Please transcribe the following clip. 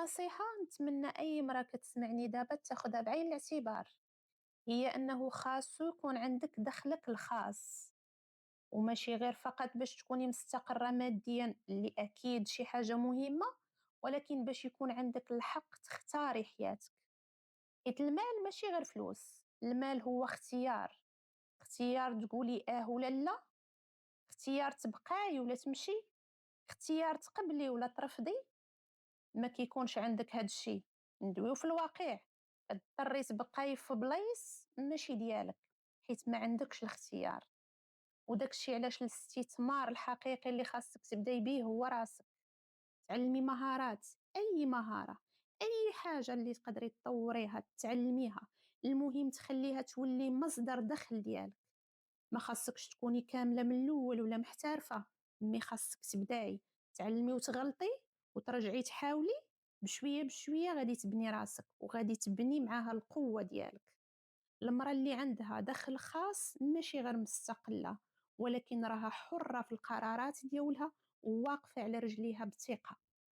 نصيحة نتمنى أي مرا كتسمعني دابا تاخدها بعين الاعتبار، هي أنه خاصو يكون عندك دخلك الخاص، وماشي غير فقط باش تكوني مستقرة ماديًا اللي أكيد شي حاجة مهمة، ولكن باش يكون عندك الحق تختاري حياتك، حيت المال ماشي غير فلوس، المال هو اختيار، اختيار تقولي ولا لا، اختيار تبقاي ولا تمشي، اختيار تقبلي ولا ترفضي. ما كيكونش عندك هاد الشي، ندويو في الواقع، كتضطري تبقاي في بلايص ماشي ديالك، حيت ما عندكش الاختيار، وداك الشي علاش الاستثمار الحقيقي اللي خاصك تبداي بيه هو راسك، تعلمي مهارات، أي مهارة، أي حاجة اللي تقدري تطوريها تعلميها، المهم تخليها تولي مصدر دخل ديالك، ما خاصكش تكوني كاملة من الأول ولا محترفة، مي خاصك تبداي تعلمي وتغلطي وترجعي تحاولي بشوية بشوية غادي تبني راسك وغادي تبني معاها القوة ديالك. المرأة اللي عندها دخل خاص ماشي غير مستقلة ولكن راها حرة في القرارات ديولها وواقفة على رجليها بثقة.